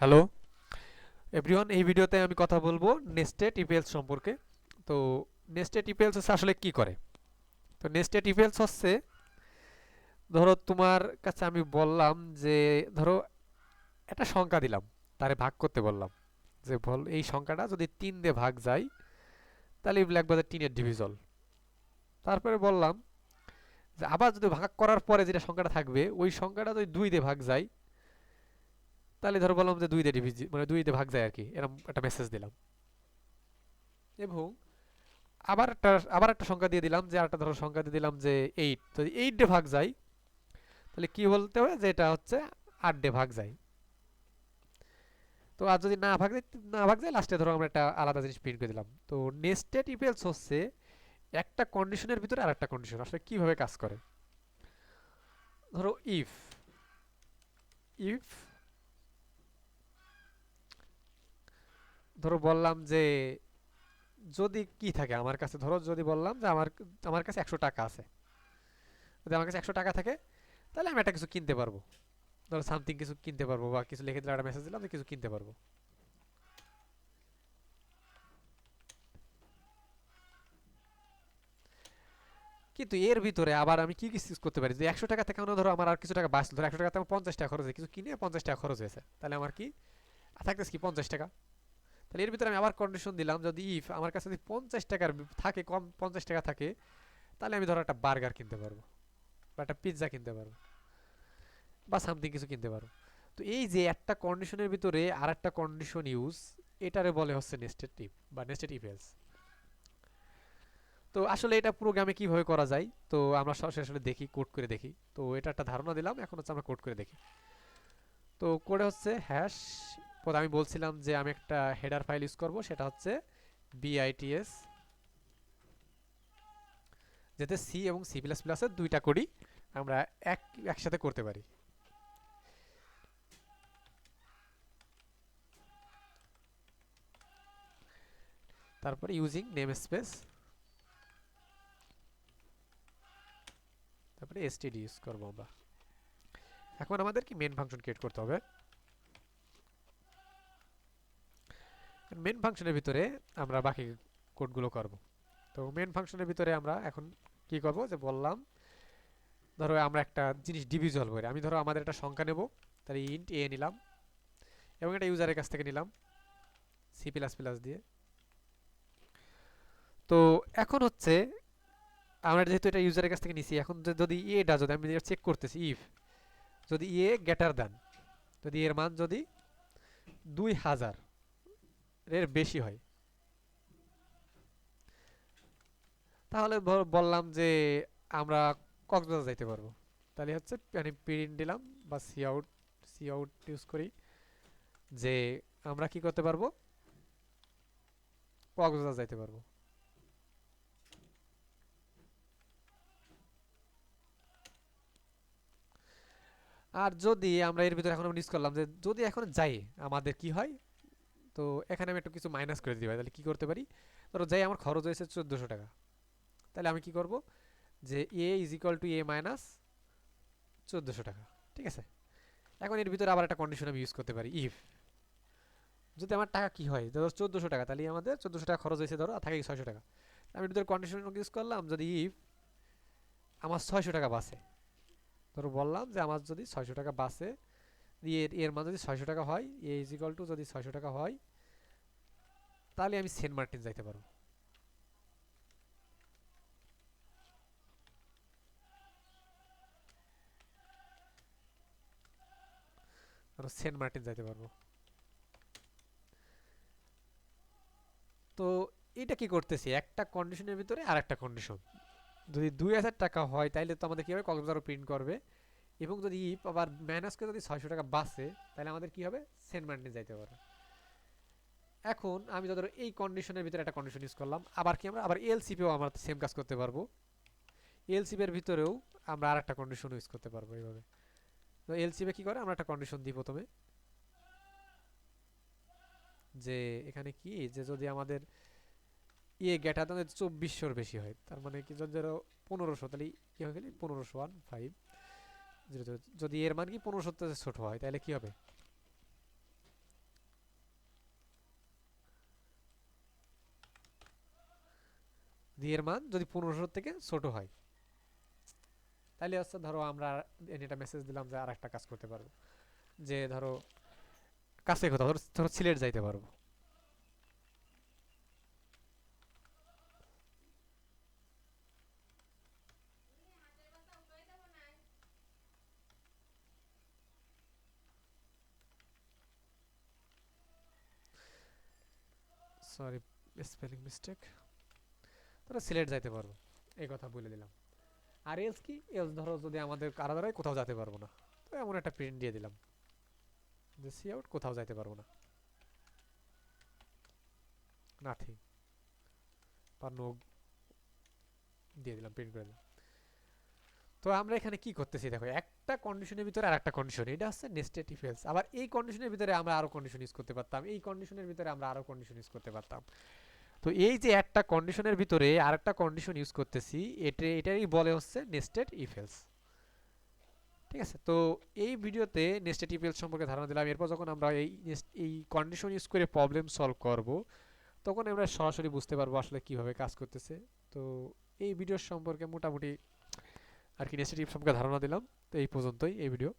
Hello everyone, এই ভিডিওতে আমি কথা বলবো নেস্টেড ইপিএলস সম্পর্কে। তো নেস্টেড ইপিএলস হচ্ছে আসলে কি করে। তো নেস্টেড ইপিএলস হচ্ছে, ধরো তোমার কাছে আমি বললাম যে ধরো একটা সংখ্যা দিলাম, তারে ভাগ করতে বললাম যে বল এই সংখ্যাটা যদি 3 দিয়ে ভাগ যায় তাহলে লিখবা যে 3 এর ডিভিজল। তারপরে বললাম যে আবার যদি ভাগ করার পরে যেটা সংখ্যাটা থাকবে ওই সংখ্যাটা যদি 2 দিয়ে ভাগ যায় তাহলে ধরো বললাম যে 2 দিয়ে ডিভিজি মানে 2 দিয়ে ভাগ যায় আর কি, এরকম একটা মেসেজ দিলাম। এবং আবার একটা সংখ্যা দিয়ে দিলাম, যে আরেকটা ধরো সংখ্যা দিয়ে দিলাম যে 8, যদি 8 দিয়ে ভাগ যায় তাহলে কি বলতে হবে যে এটা হচ্ছে 8 দিয়ে ভাগ যায়। তো আর যদি না ভাগ যায় লাস্টে ধরো আমরা একটা আলাদা জিনিস প্রিন্ট করে দিলাম। তো নেস্টেড ইফ এলস হচ্ছে একটা কন্ডিশনের ভিতরে আরেকটা কন্ডিশন আসলে কিভাবে কাজ করে। ধরো ইফ ইফ ধরো বললাম যে যদি কি থাকে আমার কাছে, ধরো যদি বললাম যে আমার আমার কাছে 100 টাকা আছে, যদি আমার কাছে 100 টাকা থাকে তাহলে আমি একটা কিছু কিনতে পারবো। ধরো সামথিং কিছু কিনতে পারবো, বা কিছু লিখে দিলাম, একটা মেসেজ দিলাম যে কিছু কিনতে পারবো। কিন্তু এর ভিতরে আবার আমি কি কি ইউজ করতে পারি, যে 100 টাকা থেকে ধরো আমার আর কিছু টাকা বাঁচলো, ধরো 100 টাকা আমার 50 টাকা খরচ হয়েছে, কিছু কিনে 50 টাকা খরচ হয়েছে, তাহলে আমার কি থাকতেছে কি 50 টাকা। তাহলে এর ভিতরে আমি আবার কন্ডিশন দিলাম, যদি ইফ আমার কাছে যদি 50 টাকার থাকে, কম 50 টাকা থাকে, তাহলে আমি ধরো একটা বার্গার কিনতে পারবো, বা একটা পিৎজা কিনতে পারবো, বা সামথিং কিছু কিনতে পারবো। তো এই যে একটা কন্ডিশনের ভিতরে আর একটা কন্ডিশন ইউজ, এটারে বলে হচ্ছে নেস্টেড ইফ বা নেস্টেড ইফ এলস। তো আসলে এটা প্রোগ্রামে কিভাবে করা যায়, তো আমরা সরাসরি আসলে দেখি, কোড করে দেখি। তো এটা একটা ধারণা দিলাম, এখন হচ্ছে আমরা কোড করে দেখি। তো কোডে হচ্ছে হ্যাশ পদ, আমি বলছিলাম যে আমি একটা হেডার ফাইল ইউজ করব, সেটা হচ্ছে বিআইটিএস, যাতে সি এবং সি প্লাস প্লাসের দুইটা কোডই আমরা একসাথে করতে পারি। তারপরে ইউজিং নেম স্পেস, তারপরে এসটিডি ইউজ করবো আমরা। এখন আমাদের কি মেন ফাংশন ক্রিয়েট করতে হবে। মেন ফাংশনের ভিতরে আমরা বাকি কোডগুলো করব। তো মেন ফাংশনের ভিতরে আমরা এখন কি করব, যে বললাম ধরো আমরা একটা জিনিস ডিভিজুয়াল করে, আমি ধরো আমাদের একটা সংখ্যা নেব, তাহলে ইন্ট এ নিলাম এবং এটা ইউজারের কাছ থেকে নিলাম সি প্লাস প্লাস দিয়ে। তো এখন হচ্ছে আমরা যেহেতু এটা ইউজারের কাছ থেকে নিছি, এখন যদি এটা যদি আমি চেক করতেছি, ইফ যদি এ গ্রেটার দেন, যদি এর মান যদি 2000 এর বেশি হয়, তাহলে বললাম যে আমরা কক্সবাজার যাইতে পারবো। তাহলে হচ্ছে মানে প্রিন্ট দিলাম বা সি আউট ইউজ করি, যে আমরা কি করতে পারবো, কক্সবাজার যাইতে পারবো। আর যদি আমরা এর ভিতরে এখন ইউজ করলাম যে যদি এখন যাই আমাদের কি হয়, তো এখানে আমি একটু কিছু মাইনাস করে দিতে পারি। তাহলে কি করতে পারি, ধরো যাই আমার খরচ হয়েছে 1400 টাকা, তাহলে আমি কি করব, যে A is equal to A minus 1400 টাকা। ঠিক আছে, এখন এর ভিতরে আবার একটা কন্ডিশন আমি ইউজ করতে পারি, ইফ যদি আমার টাকা কি হয়, ধরো 1400 টাকা, তাহলে আমাদের 1400 টাকা খরচ হয়েছে, ধরো আর থাকে 600 টাকা। আমি এর ভিতরে কন্ডিশন ইউজ করলাম, যদি ইফ আমার 600 টাকা বাঁচে, ধরো বললাম যে আমার যদি 600 টাকা বাঁচে, এর এর মান যদি 600 টাকা হয়, এ ইজ ইকুয়াল টু যদি 600 টাকা হয়, তাহলে আমি সেন্ট মার্টিন যাইতে পারবো। ধরো সেন্ট মার্টিন যাইতে পারবো। তো এটা কি করতেছি, একটা কন্ডিশনের ভিতরে আর একটা কন্ডিশন, যদি 2000 টাকা হয় তাহলে তো আমাদের কি হবে, কক্সবাজারও প্রিন্ট করবে। এবং যদি আবার মাইনাস করে যদি 600 টাকা বাঁচে, তাহলে আমাদের কি হবে, সেন্ট মার্টিন যাইতে পারবে। এখন আমি ধরো এই কন্ডিশনের ভিতরে একটা কন্ডিশন ইউজ করলাম, আবার কি আমরা আবার এলসিপিও আমরা সেম কাজ করতে পারবো। এলসিপি এর ভিতরেও আমরা আর একটা কন্ডিশন ইউজ করতে পারবো এইভাবে। তো এলসিপি কি করে, আমরা একটা কন্ডিশন দিই প্রথমে, যে এখানে কি, যে যদি আমাদের ইয়ে গ্রেটার দেন 2400 বেশি হয়, তার মানে কি যদি ধরো 1500, তাহলে কি হবে, 1501 5 যদি এর মান কি 1500 ছোট হয়, তাহলে কি হবে, ডি এর মান যদি 1500 থেকে ছোট হয়, তাহলে হচ্ছে ধরো আমরা এটা মেসেজ দিলাম যে আর একটা কাজ করতে পারবো, যে ধরো কাছে কোথাও ধরো ধরো সিলেট যাইতে পারবো। Sorry, spelling mistake. ধরো সিলেট যাইতে পারবো, এই কথা বলে দিলাম। আর এলস কি, এলস ধরো যদি আমাদের কারা দ্বারাই কোথাও যেতে পারবো না, তো এমন একটা প্রিন্ট দিয়ে দিলাম যে সি আউট, কোথাও যাইতে পারবো না, নাথিং বা নো দিয়ে দিলাম, প্রিন্ট করে দিলাম। তো আমরা এখানে কি করতেছি দেখো, একটা কন্ডিশনের ভিতরে আর একটা কন্ডিশন, এটা হচ্ছে নেস্টেড ইফ এলস। আবার এই কন্ডিশনের ভিতরে আমরা আরো কন্ডিশন ইউজ করতে পারতাম, এই কন্ডিশনের ভিতরে আমরা আরো কন্ডিশন ইউজ করতে পারতাম। তো এই যে একটা কন্ডিশনের ভিতরে আরেকটা কন্ডিশন ইউজ করতেছি, এটাই বলে হচ্ছে নেস্টেড ইফ এলস। ঠিক আছে, তো এই ভিডিওতে নেস্টেড ইফ এলস সম্পর্কে ধারণা দিলাম। এরপর যখন আমরা এই কন্ডিশন ইউজ করে প্রবলেম সলভ করব, তখন আমরা সরাসরি বুঝতে পারবো আসলে কিভাবে কাজ করতেছে। তো এই ভিডিওর সম্পর্কে মোটামুটি আর কি নেস্টেড ইফ সম্পর্কে ধারণা দিলাম। তো এই পর্যন্তই এই ভিডিও।